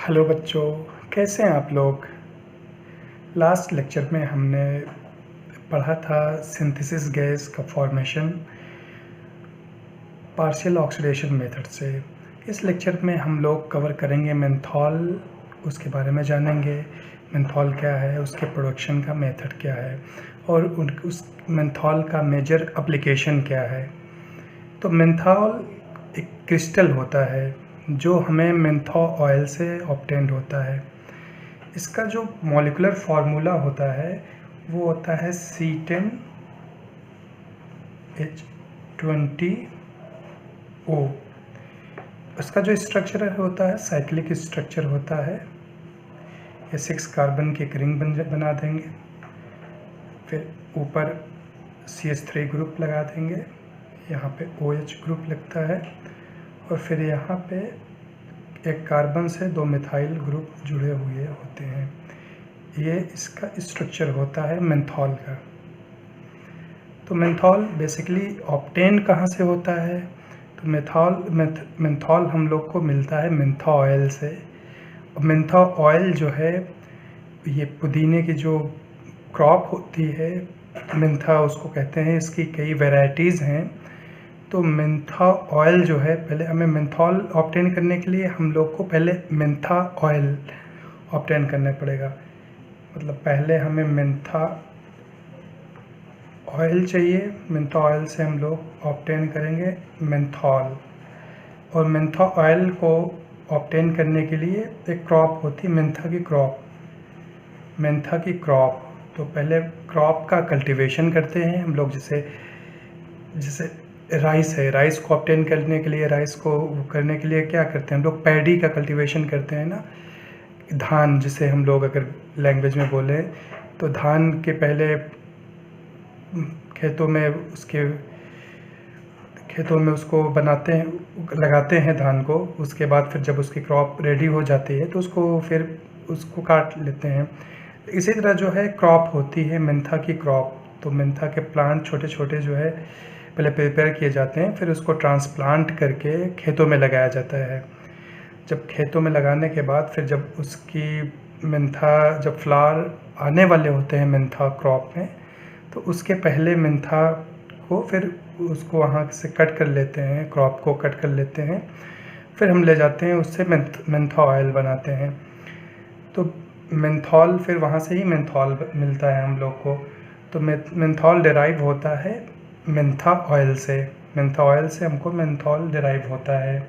Hello बच्चों, कैसे हैं आप लोग। लास्ट लेक्चर में हमने पढ़ा था सिंथेसिस गैस का फॉर्मेशन पार्शियल ऑक्सीडेशन मेथड से। इस लेक्चर में हम लोग कवर करेंगे मेंथॉल, उसके बारे में जानेंगे मेंथॉल क्या है, उसके प्रोडक्शन का मेथड क्या है और उस मेंथॉल का मेजर एप्लीकेशन क्या है। तो मेंथॉल एक क्रिस्टल होता है जो हमें मेंथॉल ऑयल से ऑब्टेन्ड होता है। इसका जो मॉलिक्यूलर फार्मूला होता है वो होता है C10H20O। इसका जो स्ट्रक्चर होता है साइक्लिक स्ट्रक्चर होता है। ये 6 कार्बन की एक रिंग बना देंगे, फिर ऊपर CH3 ग्रुप लगा देंगे, यहाँ पे OH ग्रुप लगता है और फिर यहाँ पे एक कार्बन से 2 मिथाइल ग्रुप जुड़े हुए होते हैं। ये इसका स्ट्रक्चर होता है मेंथॉल का। तो मेंथॉल बेसिकली ऑब्टेन कहाँ से होता है, तो मेंथॉल हम लोग को मिलता है मेंथा ऑयल से। और मेंथा ऑयल जो है ये पुदीने की जो क्रॉप होती है मेंथा उसको कहते हैं, इसकी कई वैरायटीज़ हैं। तो मेंथा ऑयल जो है, पहले हमें मेंथॉल ऑब्टेन करने के लिए हम लोग को पहले मेंथा ऑयल ऑब्टेन करना पड़ेगा। मतलब पहले हमें मेंथा ऑयल चाहिए, मेंथा ऑयल से हम लोग ऑब्टेन करेंगे मेंथॉल। और मेंथा ऑयल को ऑब्टेन करने के लिए एक क्रॉप होती है मेंथा की क्रॉप। तो पहले क्रॉप का कल्टीवेशन करते हैं हम लोग, जैसे राइस है, राइस को ऑब्टेन करने के लिए, राइस को करने के लिए क्या करते हैं हम लोग, पैडी का कल्टीवेशन करते हैं ना। धान जिसे हम लोग अगर लैंग्वेज में बोले तो धान के पहले खेतों में उसको बनाते हैं, लगाते हैं धान को। उसके बाद फिर जब उसकी क्रॉप रेडी हो जाती है तो उसको काट लेते हैं। इसी तरह जो है क्रॉप होती है मेंथा की क्रॉप। तो मेंथा के प्लांट छोटे छोटे जो है पहले प्रिपेयर किए जाते हैं, फिर उसको ट्रांसप्लांट करके खेतों में लगाया जाता है। जब खेतों में लगाने के बाद फिर जब जब फ्लावर आने वाले होते हैं मेंथा क्रॉप में, तो उसके पहले मेंथा को फिर उसको वहाँ से कट कर लेते हैं, क्रॉप को कट कर लेते हैं, फिर हम ले जाते हैं उससे मेंथा ऑयल बनाते हैं। तो मेंथॉल, फिर वहाँ से ही मेंथॉल मिलता है हम लोग को। तो मेंथॉल डिराइव होता है मेंथा ऑयल से हमको मेंथॉल डिराइव होता है।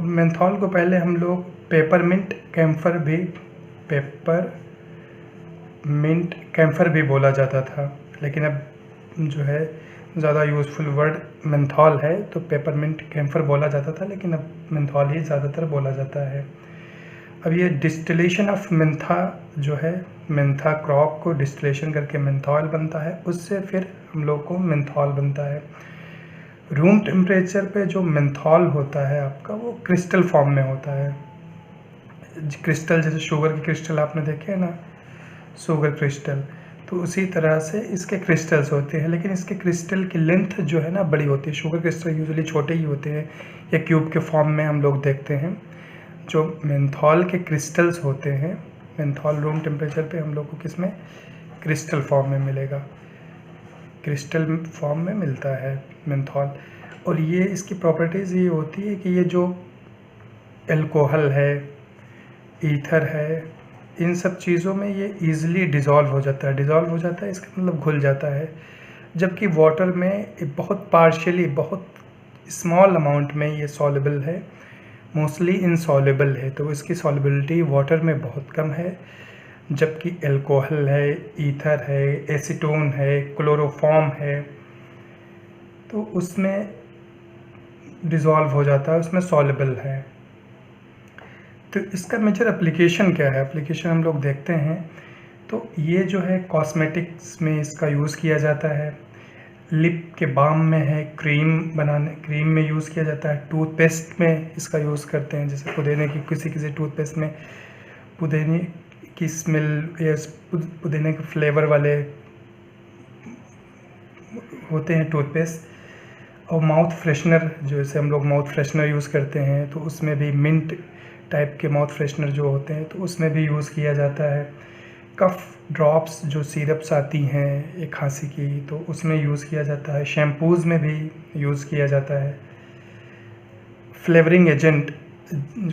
मेंथॉल को पहले हम लोग पेपरमिंट कैम्फर भी बोला जाता था, लेकिन अब जो है ज़्यादा यूज़फुल वर्ड मेंथॉल है, तो पेपरमिंट कैम्फर बोला जाता था, लेकिन अब मेंथॉल ही ज़्यादातर बोला जाता है। अब ये डिस्टिलेशन ऑफ मेंथा जो है, मेंथा क्रॉप को डिस्टिलेशन करके मेंथॉल बनता है, उससे फिर हम लोग को मेंथॉल बनता है। रूम टेम्परेचर पे जो मेंथॉल होता है आपका, वो क्रिस्टल फॉर्म में होता है। क्रिस्टल जैसे शुगर के क्रिस्टल आपने देखे हैं ना, शुगर क्रिस्टल, तो उसी तरह से इसके क्रिस्टल्स होते हैं, लेकिन इसके क्रिस्टल की लेंथ जो है ना बड़ी होती है। शुगर क्रिस्टल यूजुअली छोटे ही होते हैं या क्यूब के फॉर्म में हम लोग देखते हैं। जो मेंथॉल के क्रिस्टल्स होते हैं, मेंथॉल रूम टेम्परेचर पे हम लोग को किसमें, क्रिस्टल फॉर्म में मिलेगा, क्रिस्टल फॉर्म में मिलता है मेंथॉल। और ये इसकी प्रॉपर्टीज़ ये होती है कि ये जो एल्कोहल है, ईथर है, इन सब चीज़ों में ये ईज़िली डिज़ोल्व हो जाता है, इसका मतलब घुल जाता है। जबकि वाटर में बहुत पार्शियली, बहुत स्मॉल अमाउंट में ये सॉल्युबल है, मोस्टली इनसॉल्युबल है, तो इसकी सॉल्युबिलिटी वाटर में बहुत कम है। जबकि एल्कोहल है, ईथर है, एसीटोन है, क्लोरोफॉर्म है, तो उसमें डिज़ोल्व हो जाता है, उसमें सॉल्युबल है। तो इसका मेजर एप्लीकेशन क्या है, एप्लीकेशन हम लोग देखते हैं। तो ये जो है कॉस्मेटिक्स में इसका यूज़ किया जाता है, लिप के बाम में है, क्रीम में यूज़ किया जाता है, टूथपेस्ट में इसका यूज़ करते हैं। जैसे पुदीने की किसी टूथपेस्ट में पुदीने की स्मेल या पुदीने के फ्लेवर वाले होते हैं टूथपेस्ट। और माउथ फ्रेशनर, जैसे हम लोग माउथ फ्रेशनर यूज़ करते हैं, तो उसमें भी मिंट टाइप के माउथ फ्रेशनर जो होते हैं तो उसमें भी यूज़ किया जाता है। कफ ड्रॉप्स जो सिरप्स आती हैं एक खांसी की, तो उसमें यूज़ किया जाता है। शैम्पूज़ में भी यूज़ किया जाता है। फ्लेवरिंग एजेंट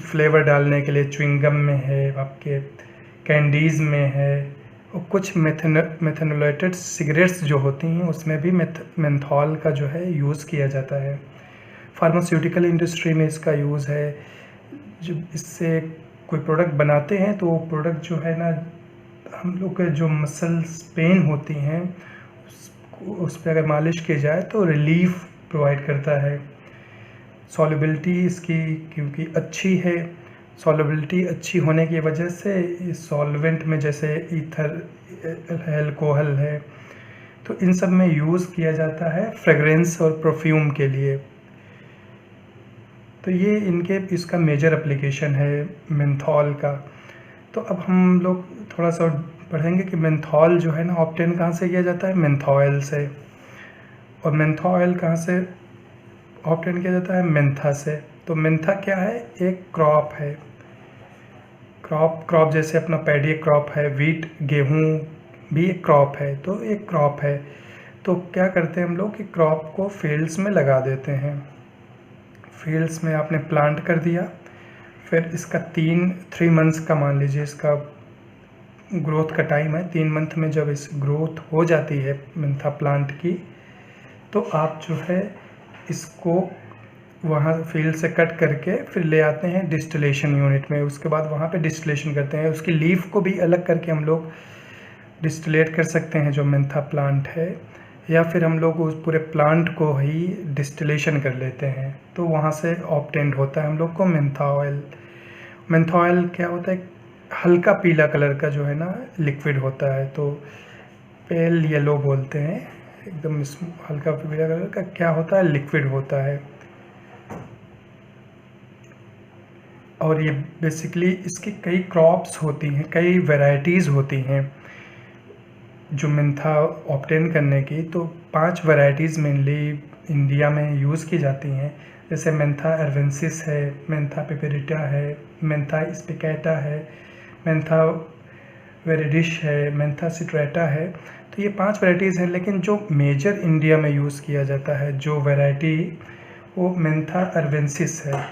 फ्लेवर डालने के लिए च्युइंगम में है, आपके कैंडीज़ में है, और कुछ मेथनोलेटेड सिगरेट्स जो होती हैं उसमें भी मेंथॉल का जो है यूज़ किया जाता है। फार्मास्यूटिकल इंडस्ट्री में इसका यूज़ है। जब इससे कोई प्रोडक्ट बनाते हैं तो वो प्रोडक्ट जो है ना, हम लोग के जो मसल्स पेन होती हैं उस पर अगर मालिश की जाए तो रिलीफ प्रोवाइड करता है। सॉल्युबिलिटी इसकी क्योंकि अच्छी है, सॉल्युबिलिटी अच्छी होने की वजह से इस सॉल्वेंट में जैसे ईथर अल्कोहल है, तो इन सब में यूज़ किया जाता है फ्रेगरेंस और परफ्यूम के लिए। तो ये इसका मेजर एप्लीकेशन है मेंथॉल का। तो अब हम लोग थोड़ा सा पढ़ेंगे कि मेंथॉल जो है ना ऑब्टेन कहाँ से किया जाता है, मेंथॉयल से। और मेंथॉयल कहाँ से ऑब्टेन किया जाता है, मेंथा से। तो मेंथा क्या है, एक क्रॉप है। क्रॉप जैसे अपना पैडी एक क्रॉप है, वीट गेहूँ भी एक क्रॉप है, तो एक क्रॉप है। तो क्या करते हैं हम लोग कि क्रॉप को फील्ड्स में लगा देते हैं। फील्ड्स में आपने प्लांट कर दिया, फिर इसका 3 मंथ्स का मान लीजिए इसका ग्रोथ का टाइम है। 3 मंथ में जब इस ग्रोथ हो जाती है मेंथा प्लांट की, तो आप जो है इसको वहाँ फील्ड से कट करके फिर ले आते हैं डिस्टिलेशन यूनिट में। उसके बाद वहाँ पे डिस्टिलेशन करते हैं। उसकी लीफ को भी अलग करके हम लोग डिस्टिलेट कर सकते हैं जो मेंथा प्लांट है, या फिर हम लोग उस पूरे प्लांट को ही डिस्टिलेशन कर लेते हैं, तो वहाँ से ऑब्टेन्ड होता है हम लोग को मेंथा ऑयल। मेंथा ऑयल क्या होता है, हल्का पीला कलर का जो है ना लिक्विड होता है, तो पेल येलो बोलते हैं। एकदम हल्का पीला कलर का क्या होता है, लिक्विड होता है। और ये बेसिकली इसकी कई क्रॉप्स होती हैं, कई वैरायटीज़ होती हैं जो मेंथा ऑब्टेन करने की। तो 5 वैरायटीज़ मेनली इंडिया में यूज़ की जाती हैं, जैसे मेंथा अरवेंसिस है, मेंथा पेपरिटा है, मेंथा स्पिकेटा है, मेंथा वेरिडिश है, मेंथा सिट्रेटा है। तो ये 5 वैरायटीज़ हैं, लेकिन जो मेजर इंडिया में यूज़ किया जाता है जो वैरायटी, वो मेंथा अरवेंसिस है।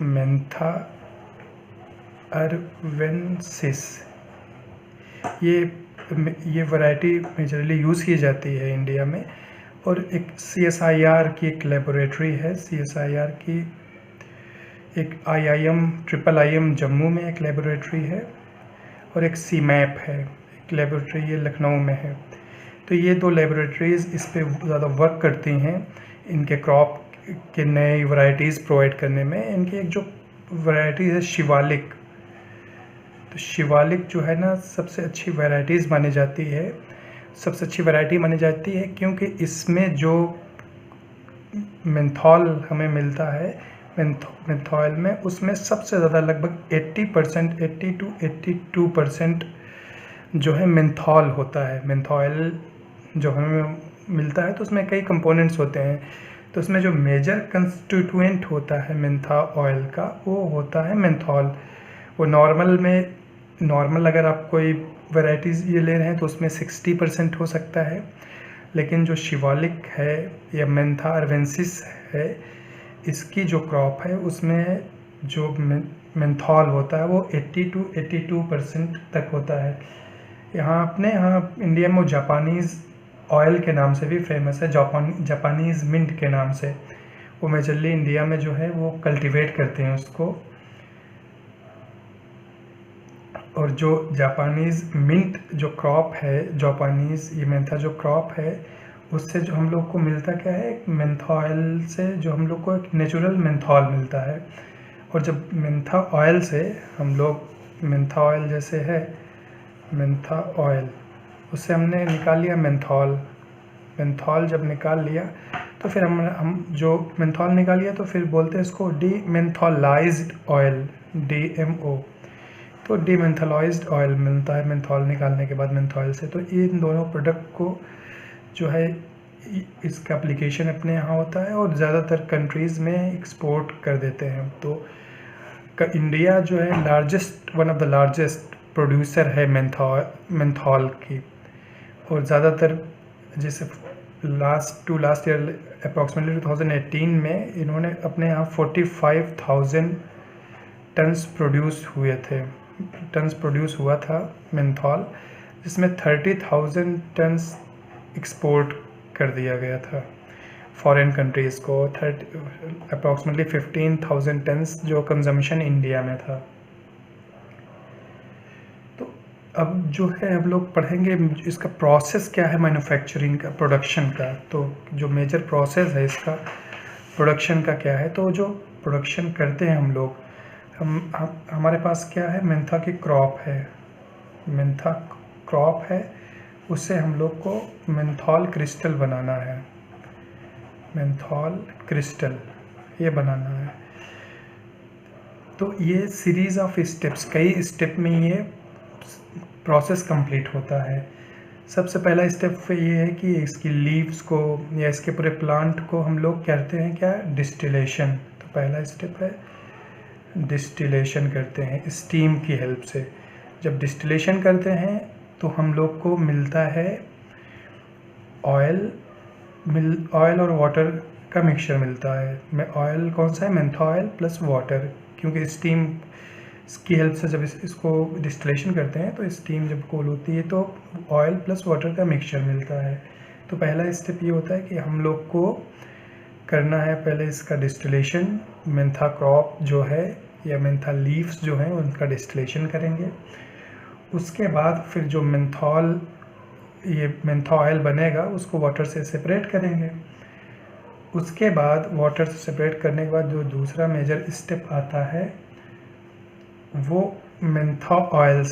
मेंथा अरवेंसिस ये वैरायटी मेजरली यूज़ की जाती है इंडिया में। और एक CSIR की एक लेबोरेटरी है, CSIR की एक IIM जम्मू में एक लेबोरेटरी है, और एक CMAP है एक लेबोरेटरी, ये लखनऊ में है। तो ये 2 लेबोरेटरीज़ इस पे ज़्यादा वर्क करती हैं इनके क्रॉप के नए वैरायटीज़ प्रोवाइड करने में। इनकी एक जो वैरायटी है शिवालिक, तो शिवालिक जो है ना सबसे अच्छी वैरायटीज़ मानी जाती है, सबसे अच्छी वैरायटी मानी जाती है, क्योंकि इसमें जो मेंथॉल हमें मिलता है मेंथॉल में, उसमें सबसे ज़्यादा लगभग 80% 80 to 82% जो है मेंथॉल होता है। मेंथॉल जो हमें मिलता है तो उसमें कई कंपोनेंट्स होते हैं, तो उसमें जो मेजर कंस्टिट्यूएंट होता है मेंथा ऑयल का वो होता है मेंथॉल। वो नॉर्मल अगर आप कोई वैरायटीज़ ये ले रहे हैं तो उसमें 60% हो सकता है, लेकिन जो शिवालिक है या मेंथा अरवेंसिस है, इसकी जो क्रॉप है उसमें जो मेंथॉल होता है वो 80 to 82% तक होता है। यहाँ इंडिया में वो जापानीज़ ऑयल के नाम से भी फेमस है, जापानीज़ मिंट के नाम से। वो मेजरली इंडिया में जो है वो कल्टीवेट करते हैं उसको। और जो जापानीज़ मिंट जो क्रॉप है, जापानीज़ ये मेंथा जो क्रॉप है, उससे जो हम लोग को मिलता क्या है, मेंथा ऑयल से जो हम लोग को एक नेचुरल मेंथॉल मिलता है। और जब मेंथा ऑयल से हम लोग मेंथा ऑयल जैसे है मेंथा ऑयल, उससे हमने निकाल लिया मेंथॉल जब निकाल लिया तो फिर हम जो मेंथॉल निकाल लिया तो फिर बोलते हैं इसको डीमेंथोलाइज्ड ऑयल, DMO। तो डीमेंथोलाइज्ड ऑयल मिलता है मेंथॉल निकालने के बाद मेंथॉल से। तो इन दोनों प्रोडक्ट को जो है इसका एप्लीकेशन अपने यहाँ होता है और ज़्यादातर कंट्रीज़ में एक्सपोर्ट कर देते हैं। तो इंडिया जो है one of the largest producer है मेंथॉल की। और ज़्यादातर जैसे लास्ट ईयर अप्रॉक्सीमेटली 2018 में इन्होंने अपने यहाँ 45,000 टन्स प्रोड्यूस हुआ था मेंथॉल, जिसमें 30,000 टन्स एक्सपोर्ट कर दिया गया था फॉरेन कंट्रीज़ को। अप्रॉक्सीमेटली 15,000 टन्स जो कंजम्पशन इंडिया में था। तो अब जो है हम लोग पढ़ेंगे इसका प्रोसेस क्या है मैन्युफैक्चरिंग का, प्रोडक्शन का। तो जो मेजर प्रोसेस है इसका प्रोडक्शन का क्या है, तो जो प्रोडक्शन करते हैं हम लोग, हमारे पास क्या है, मेंथा की क्रॉप है, मेंथा क्रॉप है, उससे हम लोग को मेंथॉल क्रिस्टल बनाना है, मेंथॉल क्रिस्टल ये बनाना है। तो ये सीरीज़ ऑफ स्टेप्स, कई स्टेप में ये प्रोसेस कंप्लीट होता है। सबसे पहला स्टेप ये है कि इसकी लीव्स को या इसके पूरे प्लांट को हम लोग कहते हैं क्या, डिस्टिलेशन। तो पहला स्टेप है डिस्टिलेशन करते हैं स्टीम की हेल्प से। जब डिस्टिलेशन करते हैं तो हम लोग को मिलता है ऑयल और वाटर का मिक्सचर मिलता है। ऑयल कौन सा है, मेंथा ऑयल प्लस वाटर, क्योंकि स्टीम की हेल्प से जब इसको डिस्टिलेशन करते हैं तो स्टीम जब कूल होती है तो ऑयल प्लस वाटर का मिक्सचर मिलता है। तो पहला स्टेप ये होता है कि हम लोग को करना है पहले इसका डिस्टिलेशन, मेंथा क्रॉप जो है या मेंथा लीव्स जो हैं उनका डिस्टिलेशन करेंगे। उसके बाद फिर जो मेंथा ऑयल बनेगा उसको वाटर से सेपरेट करेंगे। उसके बाद वाटर से सेपरेट करने के बाद जो दूसरा मेजर स्टेप आता है वो मेंथा ऑयल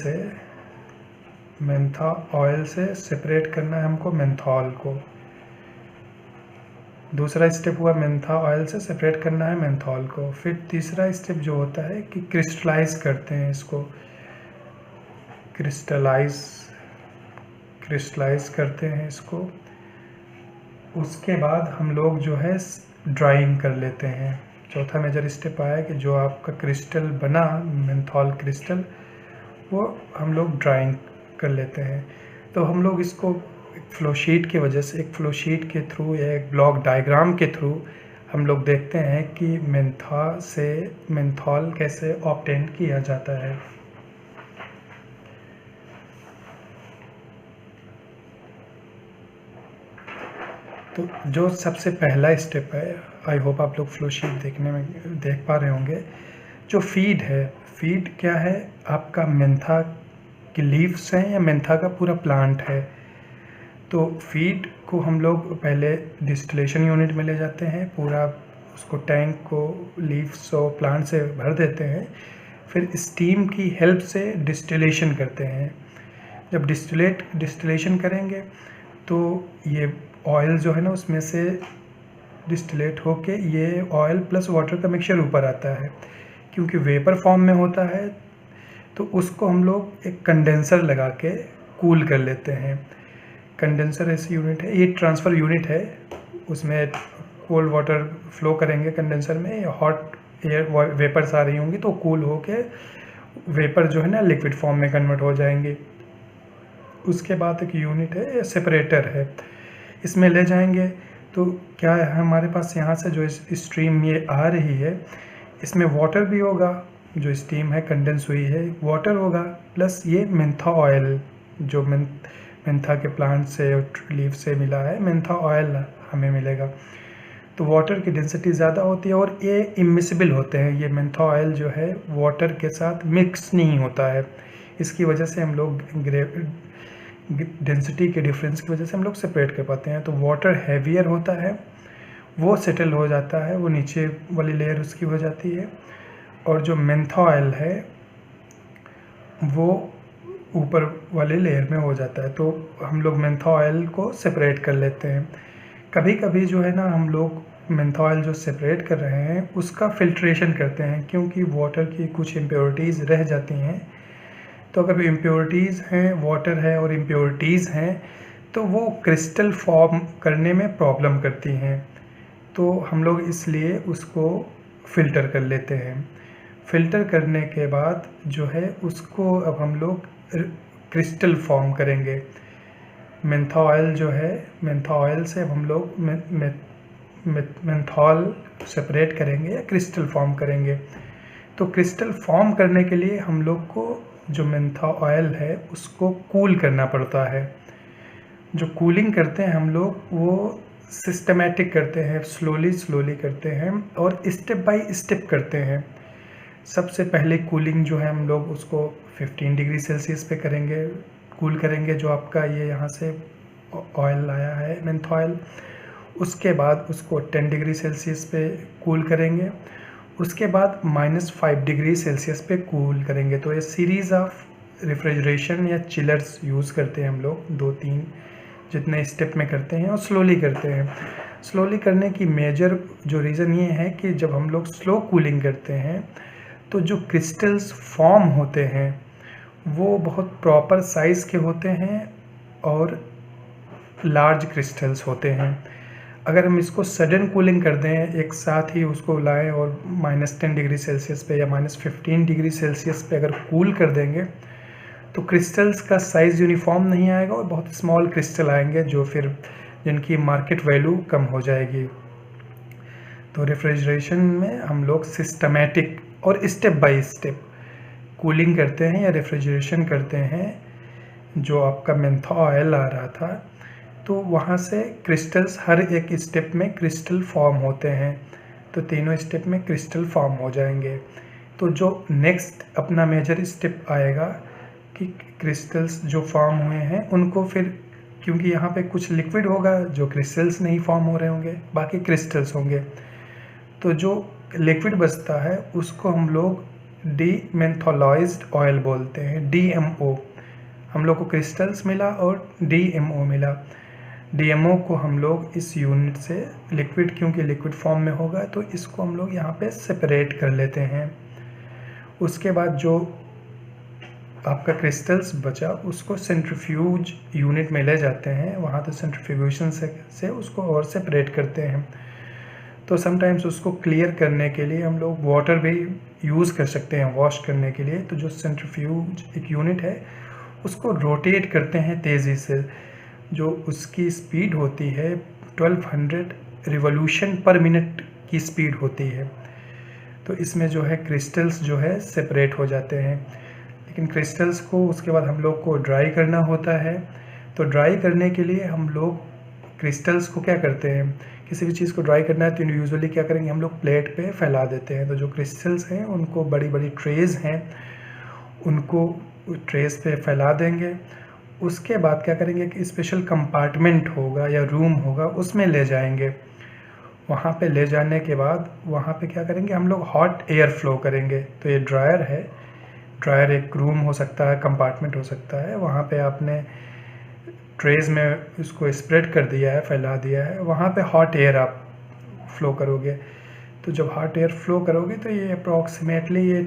से सेपरेट करना है हमको मेंथॉल को। दूसरा स्टेप हुआ मेंथा ऑयल से सेपरेट करना है मेंथॉल को। फिर तीसरा स्टेप जो होता है कि क्रिस्टलाइज करते हैं इसको, क्रिस्टलाइज करते हैं इसको। उसके बाद हम लोग जो है ड्राइंग कर लेते हैं। चौथा मेजर स्टेप आया कि जो आपका क्रिस्टल बना मेंथॉल क्रिस्टल वो हम लोग ड्राइंग कर लेते हैं। तो हम लोग इसको एक फ्लोशीट की वजह से, एक फ्लोशीट के थ्रू या एक ब्लॉक डायग्राम के थ्रू हम लोग देखते हैं कि मेंथा से मेंथॉल कैसे ऑब्टेन किया जाता है। तो जो सबसे पहला स्टेप है, आई होप आप लोग फ्लोशीट देखने में देख पा रहे होंगे, जो फीड है, फीड क्या है, आपका मेंथा की लीव्स हैं या मेंथा का पूरा प्लांट है। तो फीड को हम लोग पहले डिस्टिलेशन यूनिट में ले जाते हैं, पूरा उसको टैंक को लीव्स और प्लांट से भर देते हैं। फिर स्टीम की हेल्प से डिस्टिलेशन करते हैं। जब डिस्टिलेशन करेंगे तो ये ऑयल जो है ना उसमें से डिस्टिलेट होके ये ऑयल प्लस वाटर का मिक्सचर ऊपर आता है। क्योंकि वेपर फॉर्म में होता है तो उसको हम लोग एक कंडेंसर लगा के कूल कर लेते हैं। कंडेंसर ऐसी यूनिट है, ये ट्रांसफ़र यूनिट है, उसमें कोल्ड वाटर फ्लो करेंगे कंडेंसर में, हॉट एयर वेपर्स आ रही होंगी तो कूल होके वेपर जो है ना लिक्विड फॉर्म में कन्वर्ट हो जाएंगे। उसके बाद एक यूनिट है, सेपरेटर है, इसमें ले जाएंगे। तो क्या है हमारे पास यहाँ से जो स्ट्रीम ये आ रही है इसमें वाटर भी होगा, जो स्टीम है कंडेंस हुई है वाटर होगा, प्लस ये मेंथा ऑयल जो मेंथा के प्लांट से और लीफ से मिला है, मेंथा ऑयल हमें मिलेगा। तो वाटर की डेंसिटी ज़्यादा होती है और ये इमिसिबल होते हैं। ये मेंथा ऑयल जो है वाटर के साथ मिक्स नहीं होता है, इसकी वजह से हम लोग डेंसिटी के डिफरेंस की वजह से हम लोग सेपरेट कर पाते हैं। तो वाटर हैवियर होता है, वो सेटल हो जाता है, वो नीचे वाली लेयर उसकी हो जाती है, और जो मेंथा ऑयल है वो ऊपर वाले लेयर में हो जाता है। तो हम लोग मेंथा ऑयल को सेपरेट कर लेते हैं। कभी कभी जो है ना हम लोग मेंथा ऑयल जो सेपरेट कर रहे हैं उसका फिल्ट्रेशन करते हैं, क्योंकि वाटर की कुछ इम्प्योरिटीज़ रह जाती हैं। तो अगर इम्प्योरिटीज़ हैं, वाटर है और इम्प्योरिटीज़ हैं, तो वो क्रिस्टल फॉर्म करने में प्रॉब्लम करती हैं। तो हम लोग इसलिए उसको फ़िल्टर कर लेते हैं। फ़िल्टर करने के बाद जो है उसको अब हम लोग क्रिस्टल फॉर्म करेंगे। मेंथा ऑयल जो है, मेंथा ऑयल से अब हम लोग मेंथॉल सेपरेट करेंगे या क्रिस्टल फॉर्म करेंगे। तो क्रिस्टल फॉर्म करने के लिए हम लोग को जो मेंथा ऑयल है उसको कूल करना पड़ता है। जो कूलिंग करते हैं हम लोग वो सिस्टमेटिक करते हैं, स्लोली करते हैं और स्टेप बाय स्टेप करते हैं। सबसे पहले कूलिंग जो है हम लोग उसको 15 डिग्री सेल्सियस पे करेंगे, कूल करेंगे जो आपका ये यहाँ से ऑयल आया है मेंथा ऑयल। उसके बाद उसको 10 डिग्री सेल्सियस पे कूल करेंगे, उसके बाद -5 डिग्री सेल्सियस पे कूल करेंगे। तो ये सीरीज़ ऑफ रेफ्रिजरेशन या चिलर्स यूज़ करते हैं हम लोग, 2-3 जितने स्टेप में करते हैं और स्लोली करते हैं। स्लोली करने की मेजर जो रीज़न ये है कि जब हम लोग स्लो कूलिंग करते हैं तो जो क्रिस्टल्स फॉर्म होते हैं वो बहुत प्रॉपर साइज़ के होते हैं और लार्ज क्रिस्टल्स होते हैं। अगर हम इसको सडन कूलिंग कर दें, एक साथ ही उसको लाएं और -10 डिग्री सेल्सियस पे या -15 डिग्री सेल्सियस पे अगर कूल कर देंगे तो क्रिस्टल्स का साइज़ यूनिफॉर्म नहीं आएगा और बहुत स्मॉल क्रिस्टल आएंगे जो फिर जिनकी मार्केट वैल्यू कम हो जाएगी। तो रेफ्रिजरेशन में हम लोग सिस्टमेटिक और स्टेप बाय स्टेप कूलिंग करते हैं या रेफ्रिजरेशन करते हैं। जो आपका मेंथा ऑयल आ रहा था तो वहाँ से क्रिस्टल्स हर एक स्टेप में क्रिस्टल फॉर्म होते हैं, तो तीनों स्टेप में क्रिस्टल फॉर्म हो जाएंगे। तो जो नेक्स्ट अपना मेजर स्टेप आएगा कि क्रिस्टल्स जो फॉर्म हुए हैं उनको फिर, क्योंकि यहाँ पे कुछ लिक्विड होगा जो क्रिस्टल्स नहीं फॉर्म हो रहे होंगे, बाकी क्रिस्टल्स होंगे, तो जो लिक्विड बचता है उसको हम लोग डीमेंथोलाइज्ड ऑयल बोलते हैं, DMO। हम लोग को क्रिस्टल्स मिला और DMO मिला। DMO को हम लोग इस यूनिट से लिक्विड, क्योंकि लिक्विड फॉर्म में होगा तो इसको हम लोग यहाँ पे सेपरेट कर लेते हैं। उसके बाद जो आपका क्रिस्टल्स बचा उसको सेंट्रीफ्यूज यूनिट में ले जाते हैं, वहाँ तो सेंट्रीफ्यूगेशन से उसको और सेपरेट करते हैं। तो समटाइम्स उसको क्लियर करने के लिए हम लोग वाटर भी यूज़ कर सकते हैं वॉश करने के लिए। तो जो सेंट्रीफ्यूज एक यूनिट है उसको रोटेट करते हैं तेज़ी से, जो उसकी स्पीड होती है 1200 रिवॉल्यूशन पर मिनट की स्पीड होती है। तो इसमें जो है क्रिस्टल्स जो है सेपरेट हो जाते हैं। लेकिन क्रिस्टल्स को उसके बाद हम लोग को ड्राई करना होता है। तो ड्राई करने के लिए हम लोग क्रिस्टल्स को क्या करते हैं, किसी भी चीज़ को ड्राई करना है तो यूजुअली क्या करेंगे हम लोग प्लेट पे फैला देते हैं। तो जो क्रिस्टल्स हैं उनको बड़ी बड़ी ट्रेज़ हैं उनको ट्रेस पे फैला देंगे। उसके बाद क्या करेंगे कि स्पेशल कंपार्टमेंट होगा या रूम होगा उसमें ले जाएंगे। वहाँ पे ले जाने के बाद वहाँ पे क्या करेंगे हम लोग हॉट एयर फ्लो करेंगे। तो ये ड्रायर है, ड्रायर एक रूम हो सकता है, कंपार्टमेंट हो सकता है, वहाँ पे आपने ट्रेज में उसको स्प्रेड कर दिया है, फैला दिया है, वहाँ पे हॉट एयर आप फ्लो करोगे। तो जब हॉट एयर फ्लो करोगे तो ये अप्रॉक्सीमेटली ये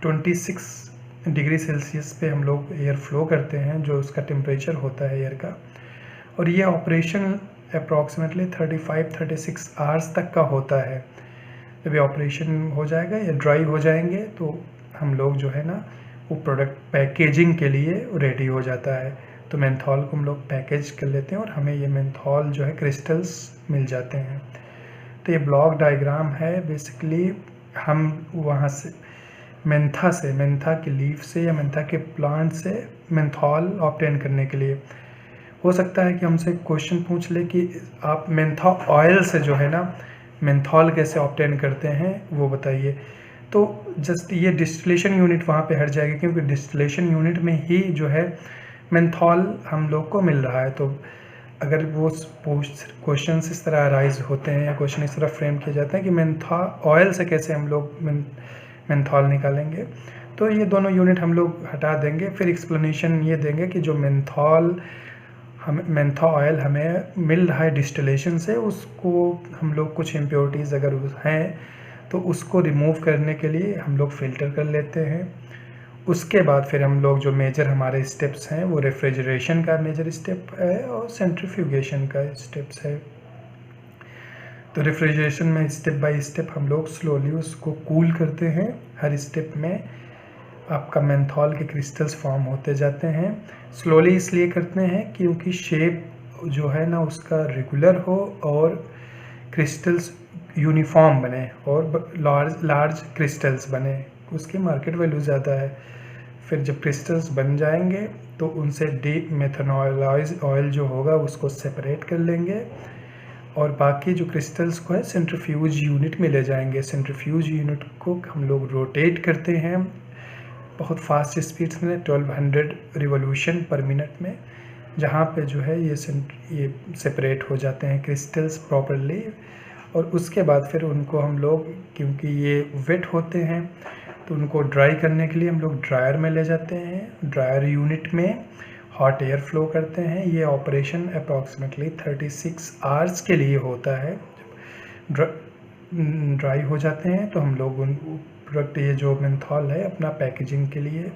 26 डिग्री सेल्सियस पे हम लोग एयर फ्लो करते हैं, जो उसका टेम्परेचर होता है एयर का। और ये ऑपरेशन अप्रॉक्सीमेटली 35-36 आवर्स तक का होता है। जब ये ऑपरेशन हो जाएगा या ड्राई हो जाएंगे तो हम लोग जो है ना वो प्रोडक्ट पैकेजिंग के लिए रेडी हो जाता है। तो मेंथॉल को हम लोग पैकेज कर लेते हैं और हमें ये मेंथॉल जो है क्रिस्टल्स मिल जाते हैं। तो ये ब्लॉक डायग्राम है। बेसिकली हम वहाँ से मेंथा के लीफ से या मेंथा के प्लांट से मेंथॉल ऑब्टेन करने के लिए, हो सकता है कि हमसे क्वेश्चन पूछ ले कि आप मेंथा ऑयल से जो है ना मेंथॉल कैसे ऑब्टेन करते हैं वो बताइए। तो जस्ट ये डिस्टिलेशन यूनिट वहाँ पे हट जाएगी, क्योंकि डिस्टिलेशन यूनिट में ही जो है मेंथॉल हम लोग को मिल रहा है। तो अगर वो क्वेश्चन इस तरह अराइज होते हैं या क्वेश्चन इस तरह फ्रेम किए जाते हैं कि मेंथा ऑयल से कैसे हम लोग मेंथॉल निकालेंगे, तो ये दोनों यूनिट हम लोग हटा देंगे। फिर एक्सप्लेनेशन ये देंगे कि जो मेंथा ऑयल हमें मिल रहा है डिस्टिलेशन से, उसको हम लोग कुछ इम्प्योरिटीज़ अगर हैं तो उसको रिमूव करने के लिए हम लोग फ़िल्टर कर लेते हैं। उसके बाद फिर हम लोग जो मेजर हमारे स्टेप्स हैं वो रेफ्रिजरेशन का मेजर स्टेप है और सेंट्रीफ्यूगेशन का स्टेप्स है। तो रेफ्रिजरेशन में स्टेप बाय स्टेप हम लोग स्लोली उसको कूल करते हैं। हर स्टेप में आपका मेंथॉल के क्रिस्टल्स फॉर्म होते जाते हैं। स्लोली इसलिए करते हैं क्योंकि शेप जो है ना उसका रेगुलर हो और क्रिस्टल्स यूनिफॉर्म बने और लार्ज क्रिस्टल्स बने, उसकी मार्केट वैल्यू ज़्यादा है। फिर जब क्रिस्टल्स बन जाएंगे तो उनसे डी मेथनॉलाइज ऑयल जो होगा उसको सेपरेट कर लेंगे और बाकी जो क्रिस्टल्स को है सेंट्रीफ्यूज यूनिट में ले जाएंगे। सेंट्रीफ्यूज यूनिट को हम लोग रोटेट करते हैं बहुत फास्ट स्पीड्स में, 1200 रिवोल्यूशन पर मिनट में, जहाँ पे जो है ये सेपरेट हो जाते हैं क्रिस्टल्स प्रॉपरली। और उसके बाद फिर उनको हम लोग, क्योंकि ये वेट होते हैं तो उनको ड्राई करने के लिए हम लोग ड्रायर में ले जाते हैं। ड्रायर यूनिट में हॉट एयर फ्लो करते हैं। ये ऑपरेशन अप्रॉक्सीमेटली 36 आवर्स के लिए होता है। ड्राई हो जाते हैं तो हम लोग उन प्रोडक्ट, ये जो मेंथॉल है अपना पैकेजिंग के लिए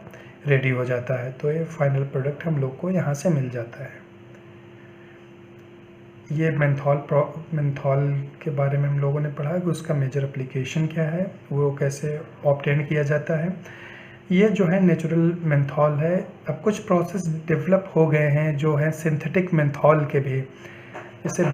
रेडी हो जाता है। तो ये फाइनल प्रोडक्ट हम लोग को यहाँ से मिल जाता है। ये मेंथॉल के बारे में हम लोगों ने पढ़ा कि उसका मेजर एप्लीकेशन क्या है, वो कैसे ऑब्टेन किया जाता है। ये जो है नेचुरल मेंथॉल है। अब कुछ प्रोसेस डेवलप हो गए हैं जो है सिंथेटिक मेंथॉल के भी, जैसे